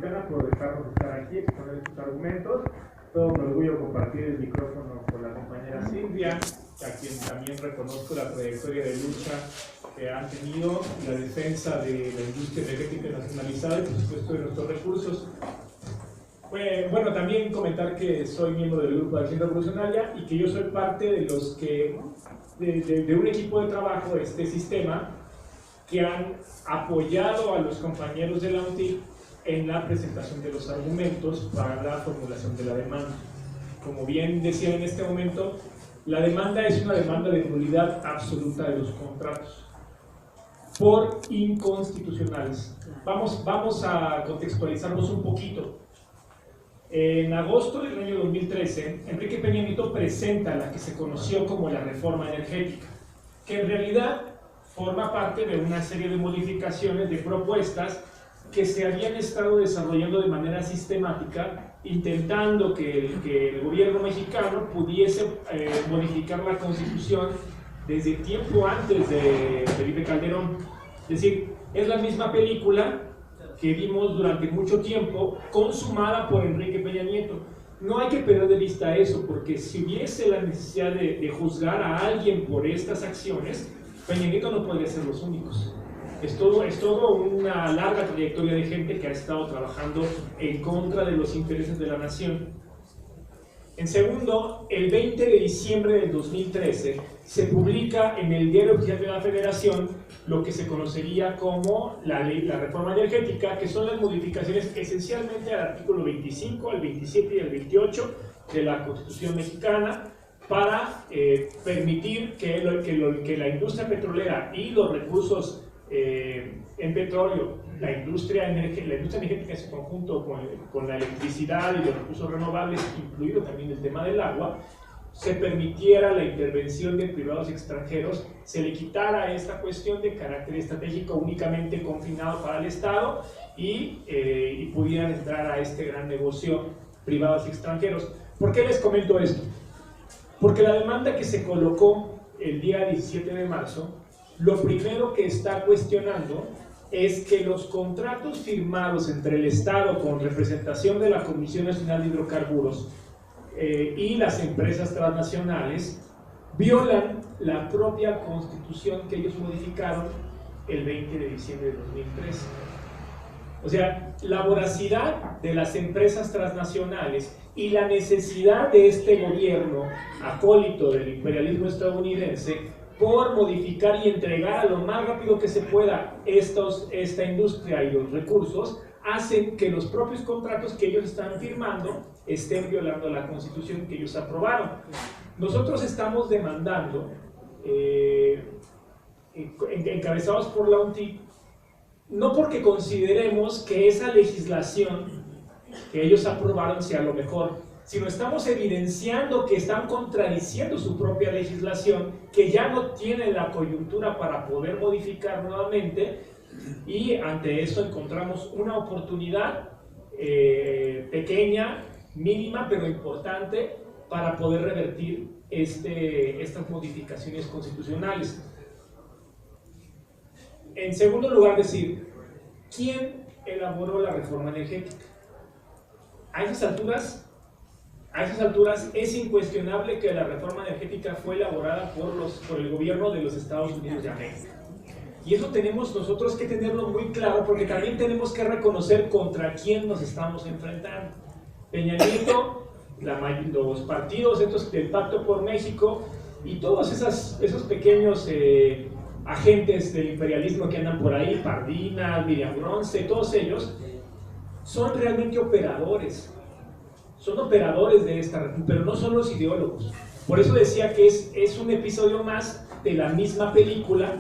pena por dejarnos estar aquí, exponer estos argumentos. Todo un orgullo compartir el micrófono con la compañera Silvia, a quien también reconozco la trayectoria de lucha que han tenido, la defensa de la industria energética nacionalizada y por supuesto de nuestros recursos. Bueno, también comentar que soy miembro del Grupo de Acción Revolucionaria y que yo soy parte de los que, de un equipo de trabajo de este sistema, que han apoyado a los compañeros de la UNTIC en la presentación de los argumentos para la formulación de la demanda. Como bien decía en este momento, la demanda es una demanda de nulidad absoluta de los contratos por inconstitucionales. Vamos a contextualizarnos un poquito. En agosto del año 2013, Enrique Peña Nieto presenta la que se conoció como la reforma energética, que en realidad forma parte de una serie de modificaciones, de propuestas que se habían estado desarrollando de manera sistemática, intentando que el gobierno mexicano pudiese modificar la Constitución desde tiempo antes de Felipe Calderón. Es decir, es la misma película que vimos durante mucho tiempo, consumada por Enrique Peña Nieto. No hay que perder de vista eso, porque si hubiese la necesidad de juzgar a alguien por estas acciones, Peña Nieto no podría ser los únicos. Es todo una larga trayectoria de gente que ha estado trabajando en contra de los intereses de la nación. En segundo, el 20 de diciembre del 2013 se publica en el Diario Oficial de la Federación lo que se conocería como la reforma energética, que son las modificaciones esencialmente al artículo 25, al 27 y al 28 de la Constitución mexicana, para permitir que la industria petrolera y los recursos en petróleo, la industria energética en su conjunto con la electricidad y los recursos renovables, incluido también el tema del agua, se permitiera la intervención de privados extranjeros, se le quitara esta cuestión de carácter estratégico únicamente confinado para el Estado y pudieran entrar a este gran negocio privados extranjeros. ¿Por qué les comento esto? Porque la demanda que se colocó el día 17 de marzo, lo primero que está cuestionando es que los contratos firmados entre el Estado con representación de la Comisión Nacional de Hidrocarburos y las empresas transnacionales violan la propia Constitución que ellos modificaron el 20 de diciembre de 2013. O sea, la voracidad de las empresas transnacionales y la necesidad de este gobierno acólito del imperialismo estadounidense por modificar y entregar a lo más rápido que se pueda esta industria y los recursos, hacen que los propios contratos que ellos están firmando estén violando la Constitución que ellos aprobaron. Nosotros estamos demandando, encabezados por la UNTIC, no porque consideremos que esa legislación que ellos aprobaron sea lo mejor, sino estamos evidenciando que están contradiciendo su propia legislación, que ya no tienen la coyuntura para poder modificar nuevamente, y ante eso encontramos una oportunidad pequeña, mínima, pero importante para poder revertir estas modificaciones constitucionales. En segundo lugar, decir, ¿quién elaboró la reforma energética? A esas alturas es incuestionable que la reforma energética fue elaborada por el gobierno de los Estados Unidos de América. Y eso tenemos nosotros que tenerlo muy claro, porque también tenemos que reconocer contra quién nos estamos enfrentando. Peña Nieto, los partidos estos del Pacto por México y todos esos pequeños agentes del imperialismo que andan por ahí, Pardinas, Miriam Bronce, todos ellos son realmente operadores. Son operadores de esta reforma, pero no son los ideólogos. Por eso decía que es un episodio más de la misma película,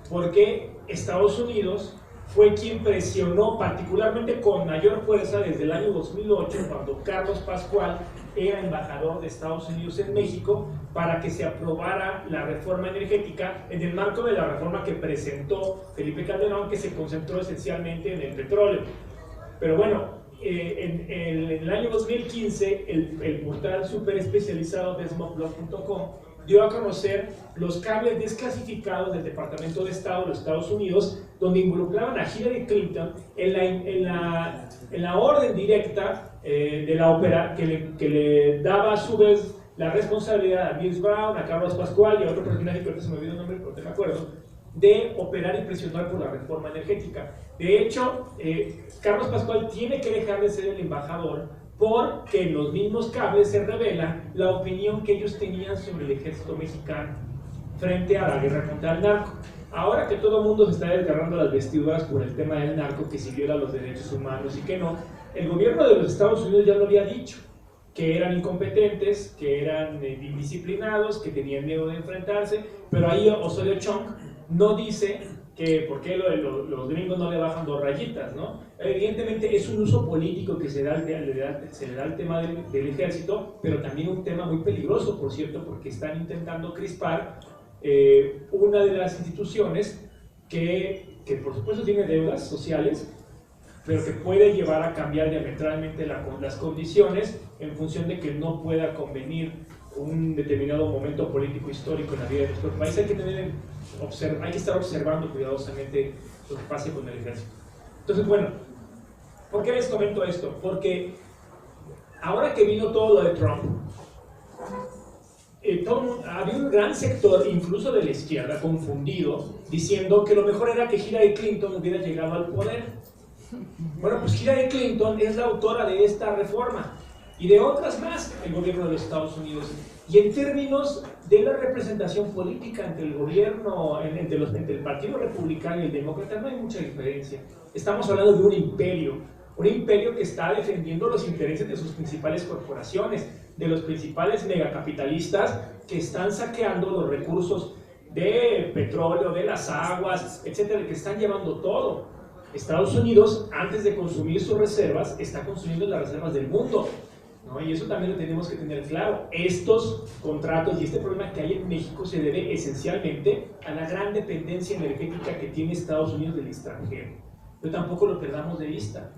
porque Estados Unidos fue quien presionó particularmente con mayor fuerza desde el año 2008, cuando Carlos Pascual era embajador de Estados Unidos en México, para que se aprobara la reforma energética en el marco de la reforma que presentó Felipe Calderón, que se concentró esencialmente en el petróleo. Pero bueno, en el año 2015, el portal super especializado de smogblog.com dio a conocer los cables desclasificados del Departamento de Estado de los Estados Unidos, donde involucraban a Hillary Clinton en la orden directa de la ópera que le daba a su vez la responsabilidad a Mills Brown, a Carlos Pascual y a otro personaje que ahorita se me olvidó el nombre, pero no me acuerdo, de operar y presionar por la reforma energética. De hecho, Carlos Pascual tiene que dejar de ser el embajador porque en los mismos cables se revela la opinión que ellos tenían sobre el ejército mexicano frente a la guerra contra el narco. Ahora que todo el mundo se está desgarrando las vestiduras por el tema del narco, que si viola los derechos humanos y que no, el gobierno de los Estados Unidos ya lo había dicho, que eran incompetentes, que eran indisciplinados, que tenían miedo de enfrentarse, pero ahí Osorio Chong no dice que por qué los gringos no le bajan 2 rayitas, ¿no? Evidentemente es un uso político que se le da al tema del ejército, pero también un tema muy peligroso, por cierto, porque están intentando crispar una de las instituciones que por supuesto tiene deudas sociales, pero que puede llevar a cambiar diametralmente las condiciones en función de que no pueda convenir un determinado momento político histórico en la vida de nuestro país. Hay que estar observando cuidadosamente lo que pase con el ejército. Entonces, bueno, ¿por qué les comento esto? Porque ahora que vino todo lo de Trump, había un gran sector, incluso de la izquierda, confundido, diciendo que lo mejor era que Hillary Clinton hubiera llegado al poder. Bueno, pues Hillary Clinton es la autora de esta reforma y de otras más el gobierno de los Estados Unidos. Y en términos de la representación política entre el gobierno, entre el Partido Republicano y el Demócrata, no hay mucha diferencia. Estamos hablando de un imperio que está defendiendo los intereses de sus principales corporaciones, de los principales megacapitalistas que están saqueando los recursos de petróleo, de las aguas, etcétera, que están llevando todo. Estados Unidos, antes de consumir sus reservas, está consumiendo las reservas del mundo, ¿no? Y eso también lo tenemos que tener claro. Estos contratos y este problema que hay en México se debe esencialmente a la gran dependencia energética que tiene Estados Unidos del extranjero. Pero tampoco lo perdamos de vista.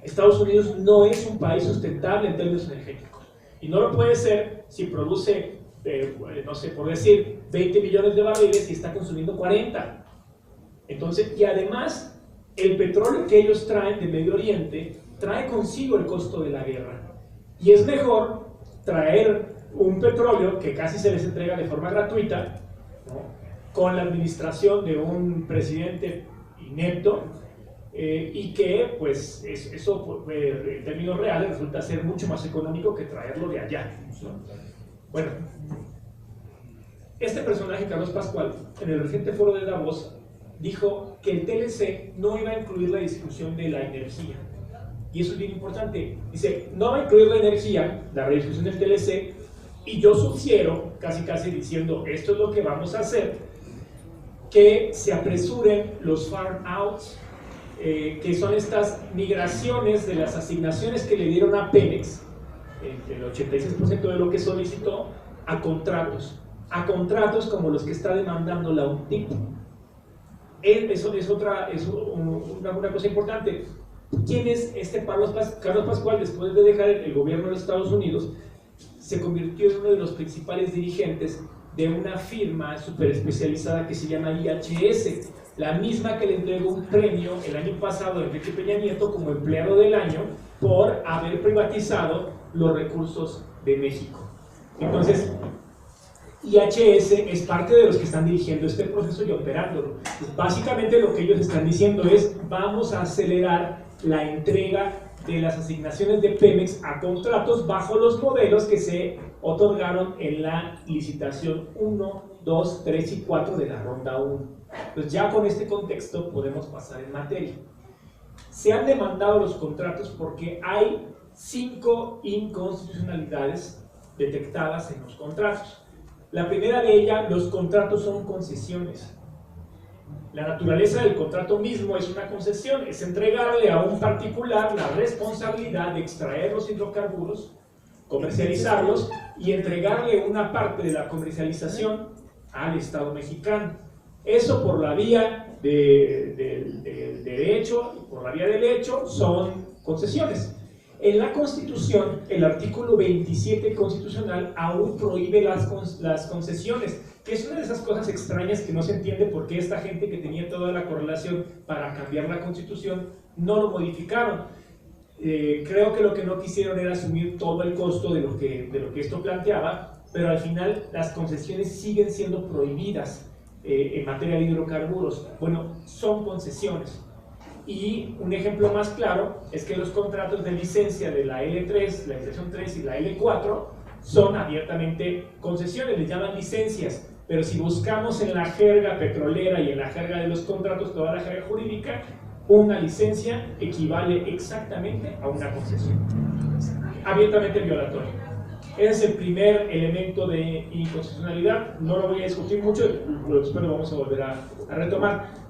Estados Unidos no es un país sustentable en términos energéticos. Y no lo puede ser si produce, no sé, por decir, 20 millones de barriles y está consumiendo 40. Entonces, y además, el petróleo que ellos traen de Medio Oriente trae consigo el costo de la guerra. Y es mejor traer un petróleo que casi se les entrega de forma gratuita, ¿no?, con la administración de un presidente inepto, y que, pues, eso en términos reales resulta ser mucho más económico que traerlo de allá, ¿no? Bueno, este personaje, Carlos Pascual, en el reciente foro de Davos, dijo que el TLC no iba a incluir la discusión de la energía. Y eso es bien importante. Dice, no va a incluir la energía, la rediscusión del TLC, y yo sugiero, casi diciendo, esto es lo que vamos a hacer, que se apresuren los farm outs, que son estas migraciones de las asignaciones que le dieron a Pemex, el 86% de lo que solicitó, a contratos como los que está demandando la UNTIC. Eso es una cosa importante. ¿Quién es este Carlos Pascual? Después de dejar el gobierno de los Estados Unidos, se convirtió en uno de los principales dirigentes de una firma súper especializada que se llama IHS, la misma que le entregó un premio el año pasado a Enrique Peña Nieto como empleado del año por haber privatizado los recursos de México. Entonces, IHS es parte de los que están dirigiendo este proceso y operándolo. Pues básicamente lo que ellos están diciendo es, vamos a acelerar la entrega de las asignaciones de Pemex a contratos bajo los modelos que se otorgaron en la licitación 1, 2, 3 y 4 de la ronda 1. Pues ya con este contexto podemos pasar en materia. Se han demandado los contratos porque hay 5 inconstitucionalidades detectadas en los contratos. La primera de ellas, los contratos son concesiones. La naturaleza del contrato mismo es una concesión, es entregarle a un particular la responsabilidad de extraer los hidrocarburos, comercializarlos y entregarle una parte de la comercialización al Estado mexicano. Eso por la vía del derecho y por la vía del hecho son concesiones. En la Constitución, el artículo 27 constitucional aún prohíbe las concesiones, que es una de esas cosas extrañas que no se entiende por qué esta gente que tenía toda la correlación para cambiar la Constitución no lo modificaron. Creo que lo que no quisieron era asumir todo el costo de lo que esto planteaba, pero al final las concesiones siguen siendo prohibidas en materia de hidrocarburos. Bueno, son concesiones. Y un ejemplo más claro es que los contratos de licencia de la L3, la licitación 3 y la L4 son abiertamente concesiones, les llaman licencias, pero si buscamos en la jerga petrolera y en la jerga de los contratos, toda la jerga jurídica, una licencia equivale exactamente a una concesión, abiertamente violatoria. Ese es el primer elemento de inconstitucionalidad, no lo voy a discutir mucho, pero después lo vamos a volver a retomar.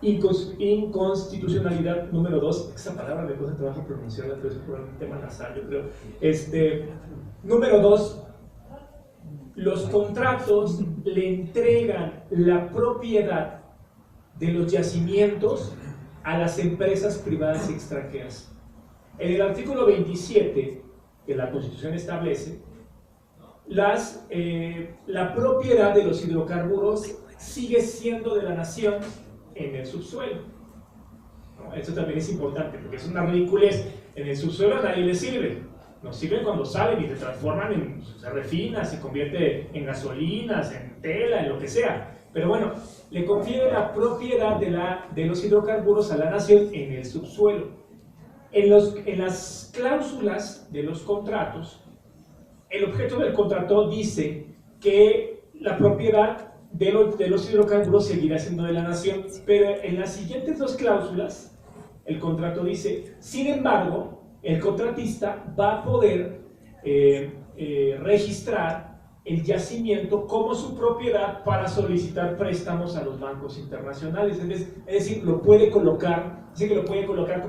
Inconstitucionalidad número 2, esa palabra me cuesta trabajo pronunciarla, pero es por un tema nasal, yo creo. Número 2, los contratos le entregan la propiedad de los yacimientos a las empresas privadas extranjeras. En el artículo 27 que la Constitución establece, la propiedad de los hidrocarburos sigue siendo de la nación en el subsuelo. ¿No? Esto también es importante porque es una ridiculez. En el subsuelo a nadie le sirve. Nos sirven cuando salen y se transforman se refina, se convierte en gasolinas, en tela, en lo que sea. Pero bueno, le confiere la propiedad de los hidrocarburos a la nación en el subsuelo. En las cláusulas de los contratos, el objeto del contrato dice que la propiedad de los hidrocarburos seguirá siendo de la nación, pero en las siguientes dos cláusulas, el contrato dice, sin embargo, el contratista va a poder registrar el yacimiento como su propiedad para solicitar préstamos a los bancos internacionales. Es decir, lo puede colocar como